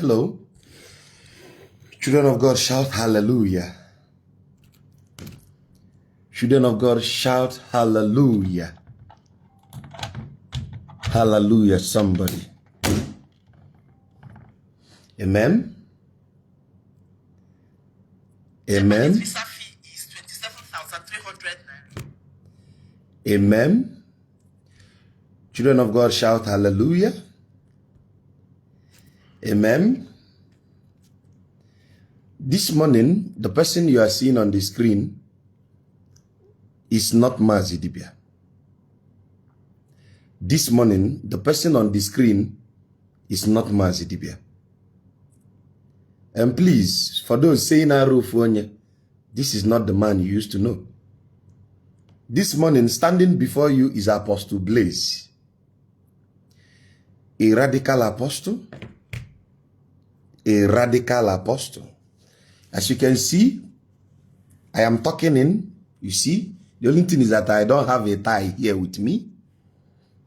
Hello. Children of God, shout hallelujah. Children of God, shout hallelujah. Hallelujah, somebody. Amen. Amen. Visa fee is 27,300 naira. Amen. Children of God, shout hallelujah. Amen. This morning, the person you are seeing on the screen is not Mazi Dibia. This morning, the person on the screen is not Mazi Dibia. And please, for those saying this is not the man you used to know. This morning, standing before you is Apostle Blaze, a radical apostle. A radical apostle. As you can see, I am talking in, you see. The only thing is that I don't have a tie here with me.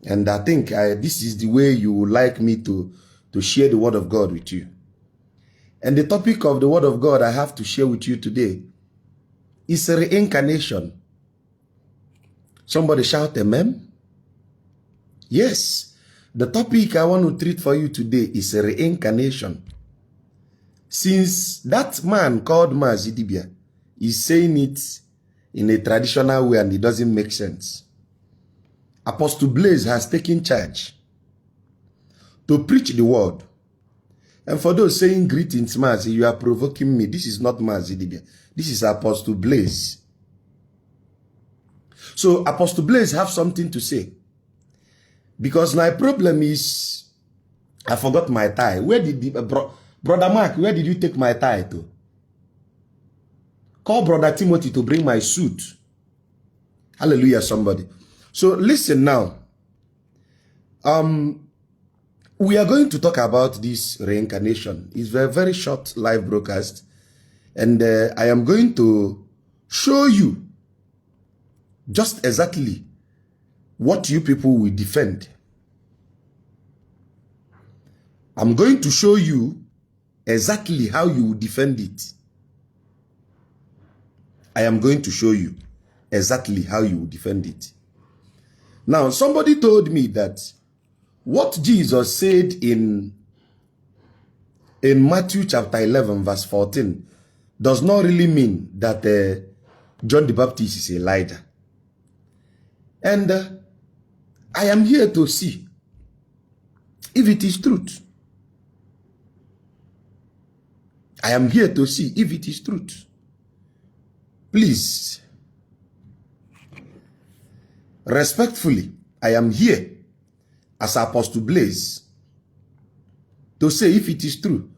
And I think this is the way you would like me to share the word of God with you. And the topic of the word of God I have to share with you today is a reincarnation. Somebody shout amen. Yes, the topic I want to treat for you today is a reincarnation. Since that man called Mazi Dibia is saying it in a traditional way and it doesn't make sense, Apostle Blaze has taken charge to preach the word. And for those saying greetings, Mazi, you are provoking me. This is not Mazi Dibia. This is Apostle Blaze. So Apostle Blaze have something to say. Because my problem is, I forgot my tie. Where did the... Brother Mark, where did you take my tie to? Call Brother Timothy to bring my suit. Hallelujah, somebody. So listen now. We are going to talk about this reincarnation. It's a very short live broadcast. And I am going to show you just exactly what you people will defend. I'm going to show you exactly how you will defend it. I am going to show you exactly how you will defend it. Now, somebody told me that what Jesus said in Mathew chapter 11 verse 14 does not really mean that John the Baptist is Elijah. And I am here to see if it is truth. I am here to see if it is truth. Please, respectfully, I am here as Apostle Blaze to say if it is true.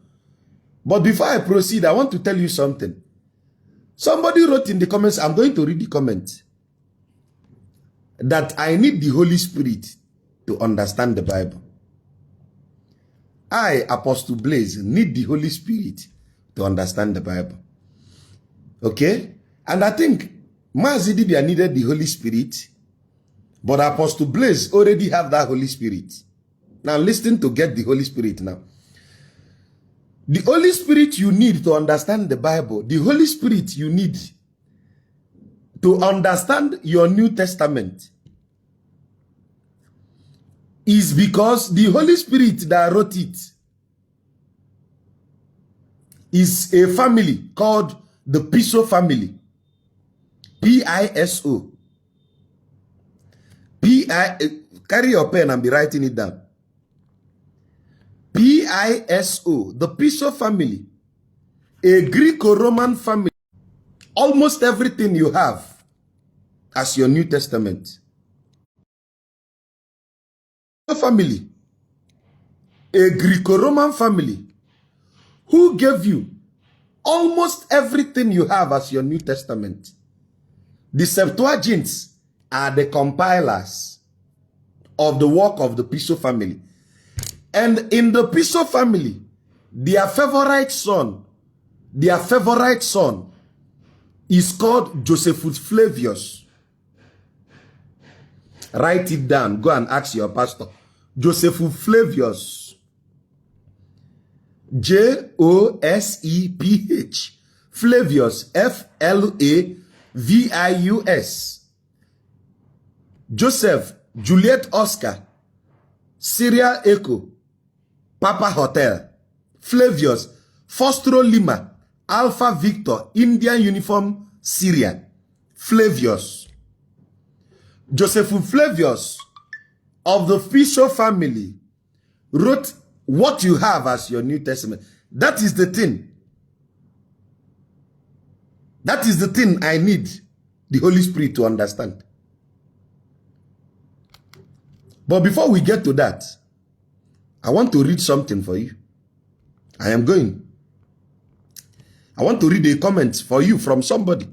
But before I proceed, I want to tell you something. Somebody wrote in the comments, I'm going to read the comment, that I need the Holy Spirit to understand the Bible. I, Apostle Blaze, need the Holy Spirit to understand the Bible. Okay? And I think Mazi Dibia needed the Holy Spirit, but Apostle Blaze already have that Holy Spirit. Now listen to get the Holy Spirit now. The Holy Spirit you need to understand the Bible, the Holy Spirit you need to understand your New Testament is because the Holy Spirit that wrote it is a family called the Piso family. P-I-S-O. Carry your pen and be writing it down. P-I-S-O. The Piso family. A Greco-Roman family. Almost everything you have as your New Testament. Family. A Greco-Roman family who gave you almost everything you have as your New Testament. The Septuagints are the compilers of the work of the Piso family. And in the Piso family, their favorite son is called Josephus Flavius. Write it down. Go and ask your pastor. Josephus Flavius. Joseph. Flavius, Flavius. Joseph, Juliet Oscar, Syria Echo, Papa Hotel. Flavius, Fostro Lima, Alpha Victor, Indian Uniform, Syria. Flavius. Joseph Flavius of the Piso family wrote what you have as your New Testament. That is the thing. That is the thing I need the Holy Spirit to understand. But before we get to that, I want to read something for you. I am going. I want to read a comment for you from somebody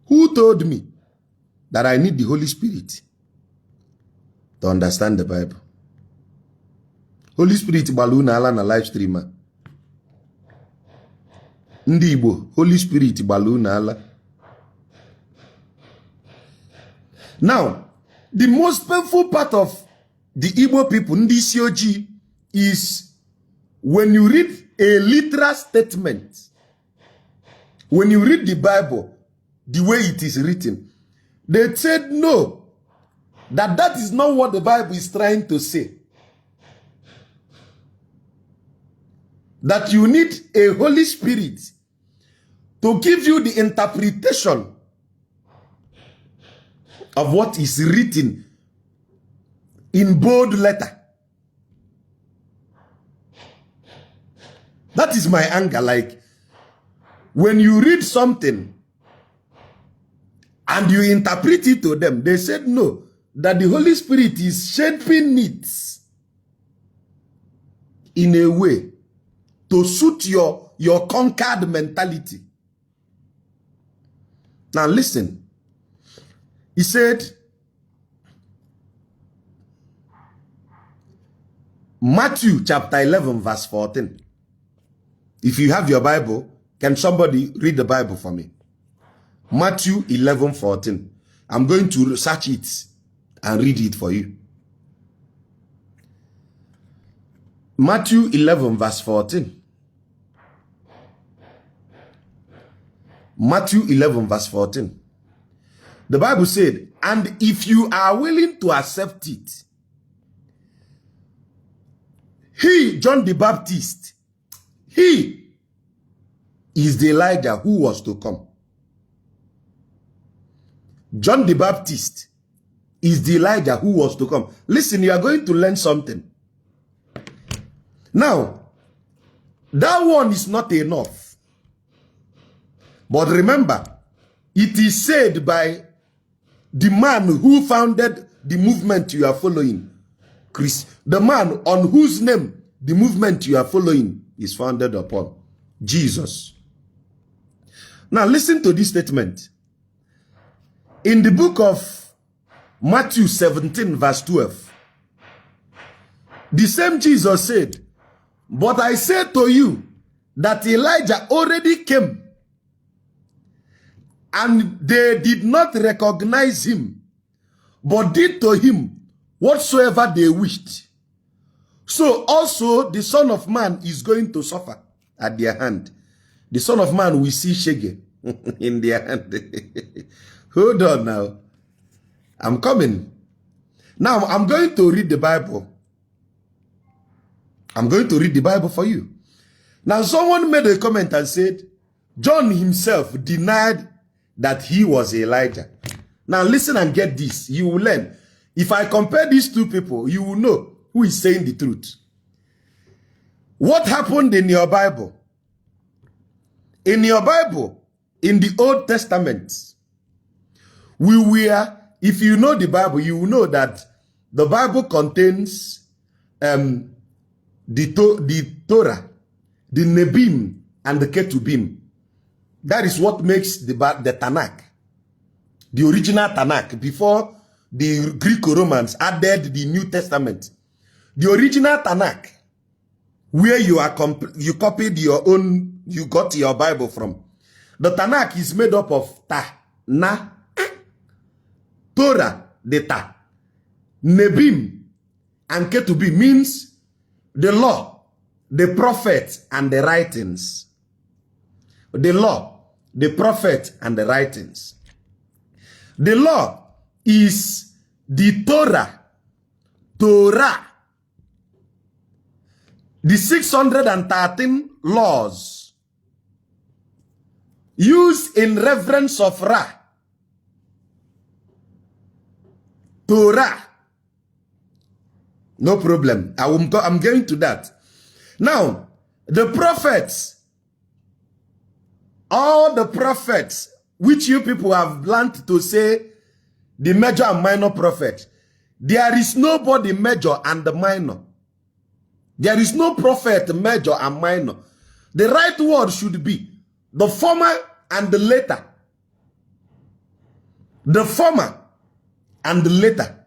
who told me that I need the Holy Spirit to understand the Bible. Holy Spirit balloon ala na live streamer. Ndị Igbo, Holy Spirit balloon ala. Now, the most painful part of the Igbo people, Ndi Sioji, is when you read a literal statement. When you read the Bible, the way it is written, they said no, that is not what the Bible is trying to say. That you need a Holy Spirit to give you the interpretation of what is written in bold letter. That is my anger. Like, when you read something and you interpret it to them, they said no, that the Holy Spirit is shaping it in a way to suit your conquered mentality. Now listen. He said, Mathew chapter 11 verse 14. If you have your Bible, can somebody read the Bible for me? Mathew 11:14. I'm going to search it and read it for you. Mathew 11 verse 14. Mathew 11 verse 14. The Bible said, and if you are willing to accept it, he, John the Baptist, he is the Elijah who was to come. John the Baptist is the Elijah who was to come. Listen, you are going to learn something. Now, that one is not enough. But remember, it is said by the man who founded the movement you are following, the man on whose name the movement you are following is founded upon, Jesus. Now listen to this statement. In the book of Matthew 17 verse 12, the same Jesus said, but I say to you that Elijah already came and they did not recognize him, but did to him whatsoever they wished. So also the Son of Man is going to suffer at their hand. The Son of Man will see shege in their hand. Hold on now. I'm coming. Now I'm going to read the Bible. I'm going to read the Bible for you. Now someone made a comment and said, John himself denied that he was Elijah. Now listen and get this. You will learn. If I compare these two people, you will know who is saying the truth. What happened in your Bible? In your Bible, in the Old Testament, if you know the Bible, you will know that the Bible contains the Torah, the Nebim, and the Ketubim. That is what makes the Tanakh, the original Tanakh, before the Greco-Romans added the New Testament. The original Tanakh, where you copied your own, you got your Bible from. The Tanakh is made up of Torah, the Nebim, and Ketubim means the law, the prophet and the writings. The law, the prophet and the writings. The law is the Torah. Torah. The 613 laws used in reverence of Ra. Torah. No problem. I'm going to that. Now, the prophets, all the prophets, which you people have learned to say the major and minor prophet, there is nobody major and the minor. There is no prophet major and minor. The right word should be the former and the later. The former and the later.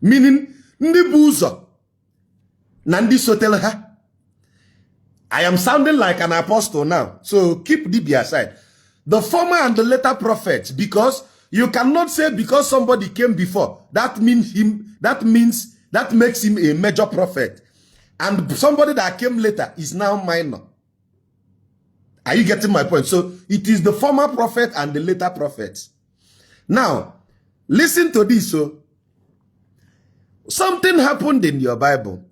Meaning, ndi buzo, nandi sotelha. I am sounding like an apostle now, so keep DB aside. The former and the later prophets, because you cannot say because somebody came before, that makes him a major prophet. And somebody that came later is now minor. Are you getting my point? So it is the former prophet and the later prophets. Now, listen to this. So something happened in your Bible.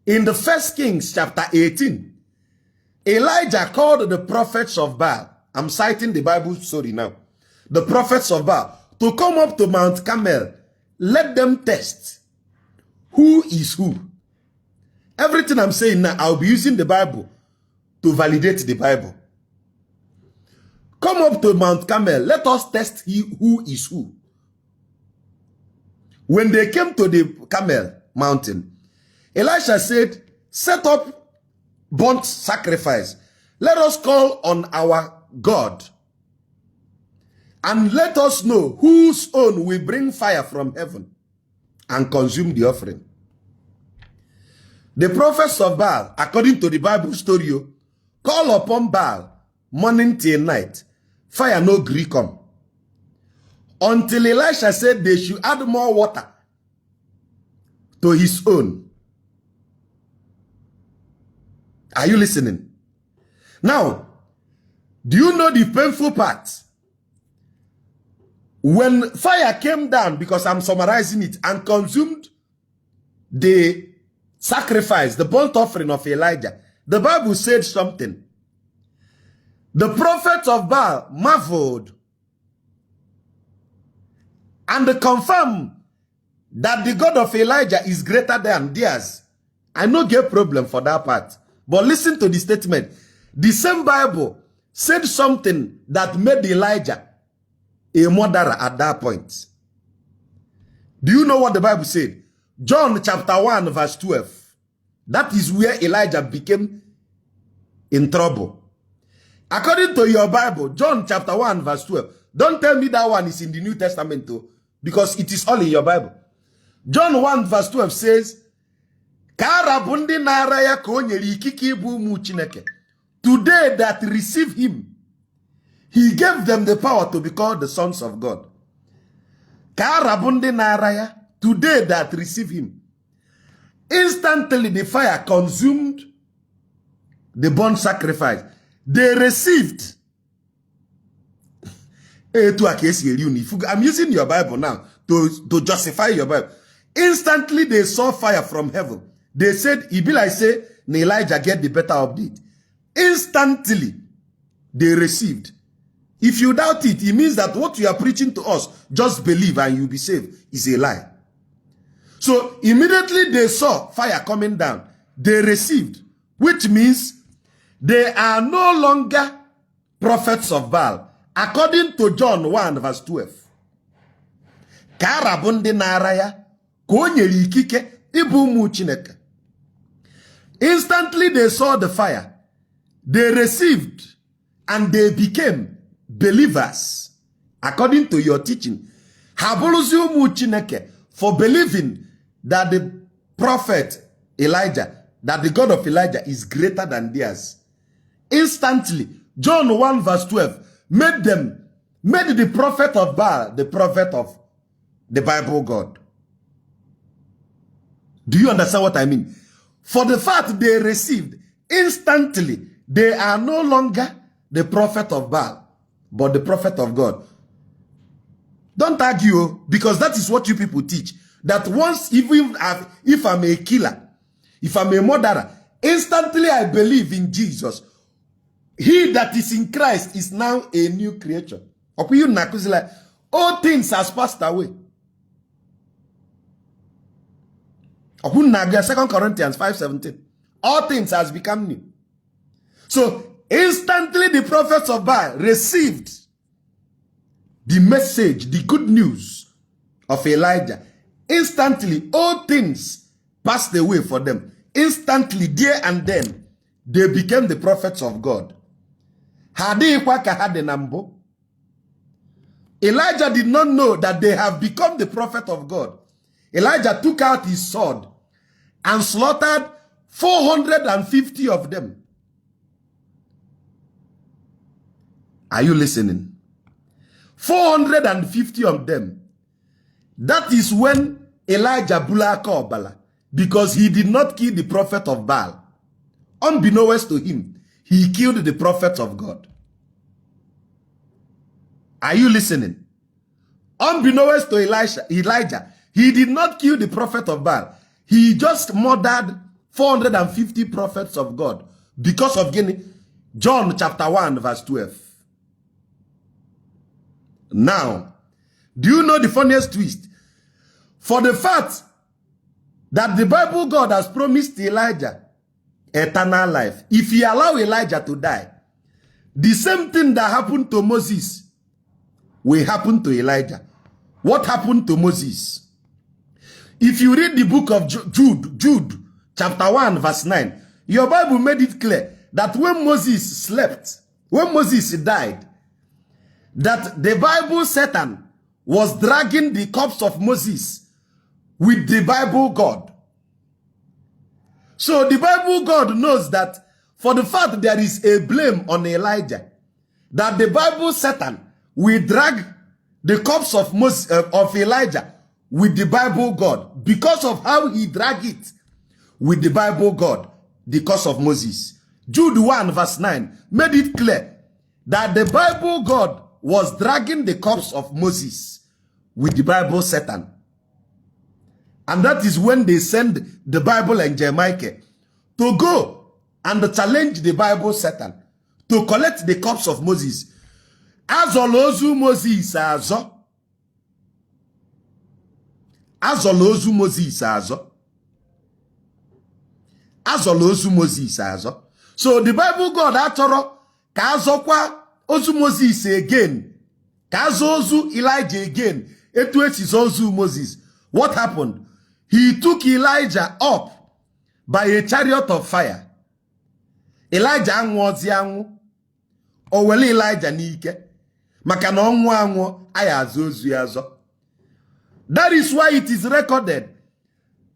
In the 1 Kings chapter 18, Elijah called the prophets of Baal. I'm citing the Bible story now. The prophets of Baal to come up to Mount Camel. Let them test who is who. Everything I'm saying now, I'll be using the Bible to validate the Bible. Come up to Mount Camel. Let us test who is who. When they came to the Camel mountain, Elisha said, set up burnt sacrifice. Let us call on our God. And let us know whose own will bring fire from heaven and consume the offering. The prophets of Baal, according to the Bible story, call upon Baal morning till night. Fire no gree come. Until Elisha said they should add more water to his own. Are you listening? Now, do you know the painful part? When fire came down, because I'm summarizing it, and consumed the sacrifice, the burnt offering of Elijah, the Bible said something. The prophets of Baal marveled and confirmed that the God of Elijah is greater than theirs. I no get problem for that part. But listen to the statement. The same Bible said something that made Elijah a murderer at that point. Do you know what the Bible said? John chapter 1 verse 12. That is where Elijah became in trouble. According to your Bible, John chapter 1 verse 12. Don't tell me that one is in the New Testament too, because it is all in your Bible. John 1 verse 12 says, today that receive him, he gave them the power to be called the sons of God. Today that receive him. Instantly the fire consumed the burnt sacrifice. They received. I'm using your Bible now to justify your Bible. Instantly they saw fire from heaven. They said, it be like say, Elijah get the better update. Instantly they received. If you doubt it, it means that what you are preaching to us, just believe and you'll be saved, is a lie. So immediately they saw fire coming down. They received, which means they are no longer prophets of Baal. According to John 1 verse 12. Instantly they saw the fire. They received and they became believers. According to your teaching. For believing that the prophet Elijah, that the God of Elijah is greater than theirs. Instantly, John 1 verse 12 made the prophet of Baal the prophet of the Bible God. Do you understand what I mean? For the fact they received, instantly they are no longer the prophet of Baal, but the prophet of God. Don't argue, because that is what you people teach. That once, even if I'm a killer, if I'm a murderer, instantly I believe in Jesus. He that is in Christ is now a new creature. All things has passed away. 2 Corinthians 5:17. All things has become new. So instantly the prophets of Baal received the message, the good news of Elijah. Instantly all things passed away for them. Instantly, there and then, they became the prophets of God. Elijah did not know that they have become the prophet of God. Elijah took out his sword and slaughtered 450 of them. Are you listening? 450 of them. That is when Elijah bulaka obala, because he did not kill the prophet of Baal. Unbeknownst to him, he killed the prophet of God. Are you listening? Unbeknownst to Elijah, he did not kill the prophet of Baal. He just murdered 450 prophets of God because of John chapter 1 verse 12. Now, do you know the funniest twist? For the fact that the Bible God has promised Elijah eternal life, if he allow Elijah to die, the same thing that happened to Moses will happen to Elijah. What happened to Moses? If you read the book of Jude chapter 1 verse 9, your Bible made it clear that when Moses slept, when Moses died, that the Bible Satan was dragging the corpse of Moses with the Bible God. So the Bible God knows that for the fact there is a blame on Elijah, that the Bible Satan will drag the corpse of Elijah with the Bible God because of how he dragged it with the Bible God, the curse of Moses. Jude 1 verse 9 made it clear that the Bible God was dragging the corpse of Moses with the Bible Satan. And that is when they send the Bible and Jeremiah to go and challenge the Bible Satan to collect the corpse of Moses. Azolozu Moses azo. Azolozu Moses azo. Azolozu Moses azo. So the Bible God atoro ka azokwa ozu Moses again. Ka azozu Elijah again. Etu ozu Moses. What happened? He took Elijah up by a chariot of fire. Elijah anwozi anwu. Owele Elijah n'ike. Maka na onwu anwu aya azozu yazo. That is why it is recorded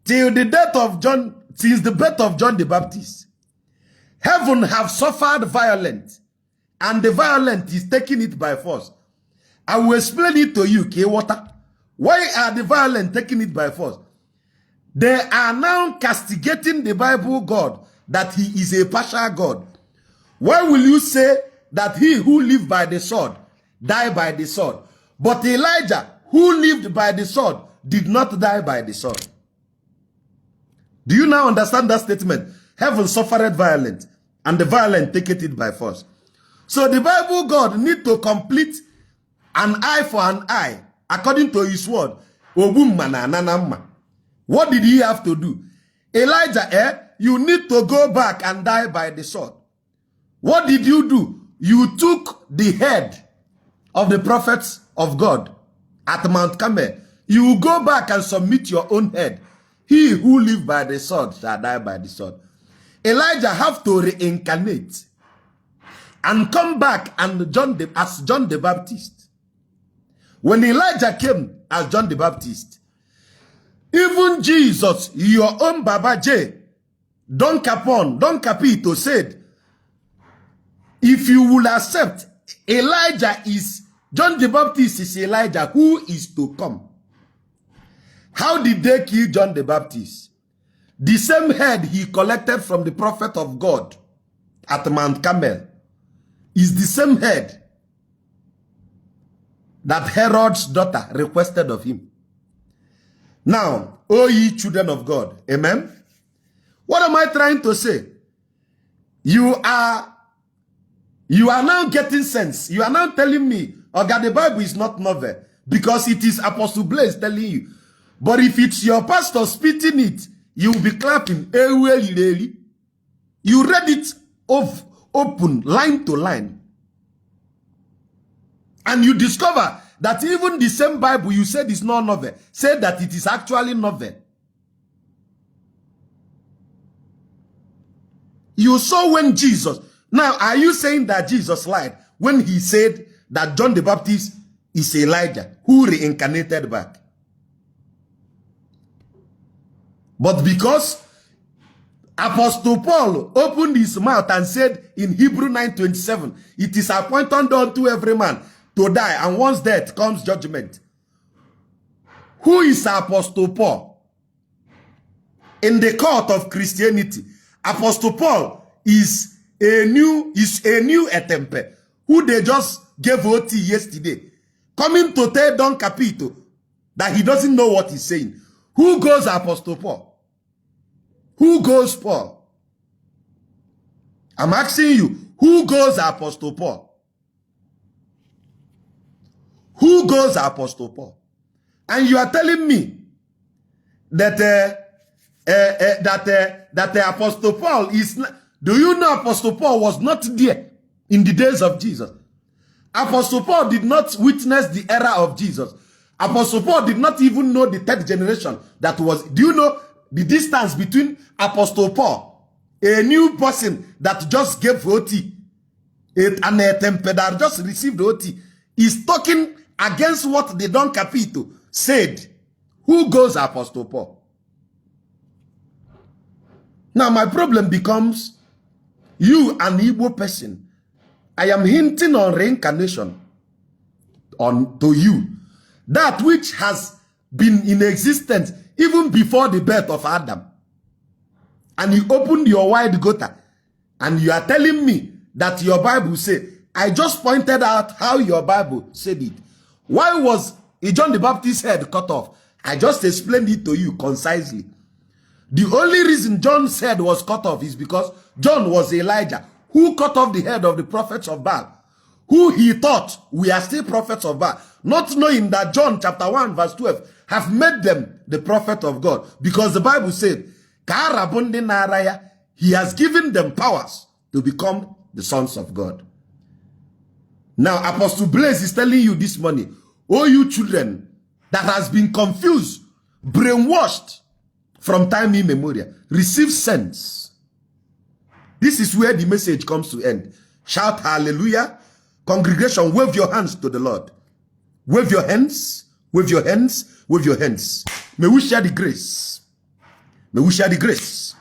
till the death of John, since the birth of John the Baptist, heaven have suffered violence, and the violent is taking it by force. I will explain it to you, K-Water. Why are the violent taking it by force? They are now castigating the Bible God that he is a partial God. Why will you say that he who lived by the sword died by the sword? But Elijah, who lived by the sword, did not die by the sword. Do you now understand that statement? Heaven suffered violence, and the violent take it by force. So the Bible God need to complete an eye for an eye, according to his word. What did he have to do? Elijah, you need to go back and die by the sword. What did you do? You took the head of the prophets of God at Mount Camel. You go back and submit your own head. He who lives by the sword shall die by the sword. Elijah have to reincarnate and come back and as John the Baptist. When Elijah came as John the Baptist, even Jesus, your own Baba J, Don Capito said, if you will accept, Elijah is, John the Baptist is Elijah who is to come. How did they kill John the Baptist? The same head he collected from the prophet of God at Mount Camel is the same head that Herod's daughter requested of him. Now, O ye children of God, amen? What am I trying to say? You are now getting sense. You are now telling me, okay, the Bible is not novel because it is Apostle Blaise telling you. But if it's your pastor spitting it, you will be clapping. You read it open, line to line. And you discover that even the same Bible you said is not novel, said that it is actually novel. You saw when Jesus... Now, are you saying that Jesus lied when he said that John the Baptist is Elijah who reincarnated back? But because Apostle Paul opened his mouth and said in Hebrew 9:27, it is appointed unto every man to die, and once death comes judgment. Who is Apostle Paul? In the court of Christianity, Apostle Paul is a new Etempe who they just gave OT yesterday, coming to tell Don Capito that he doesn't know what he's saying. Who goes Apostle Paul? Who goes Paul? I'm asking you, who goes Apostle Paul? Who goes Apostle Paul? And you are telling me that the Apostle Paul is not... Do you know Apostle Paul was not there in the days of Jesus? Apostle Paul did not witness the era of Jesus. Apostle Paul did not even know the third generation that was... Do you know the distance between Apostle Paul, a new person that just gave OT, and a temper that just received OT, is talking against what the Don Capito said? Who goes Apostle Paul? Now my problem becomes, you, an Igbo person, I am hinting on reincarnation to you. That which has been in existence even before the birth of Adam. And you opened your wide gutter and you are telling me that your Bible said. I just pointed out how your Bible said it. Why was John the Baptist's head cut off? I just explained it to you concisely. The only reason John's head was cut off is because John was Elijah who cut off the head of the prophets of Baal, who he thought we are still prophets of Baal, not knowing that John chapter 1 verse 12 have made them the prophet of God, because the Bible said he has given them powers to become the sons of God. Now Apostle Blaise is telling you this morning, oh you children that has been confused, brainwashed from time immemorial, receive sense. This is where the message comes to end. Shout hallelujah. Congregation, wave your hands to the Lord. Wave your hands, wave your hands, wave your hands. May we share the grace. May we share the grace.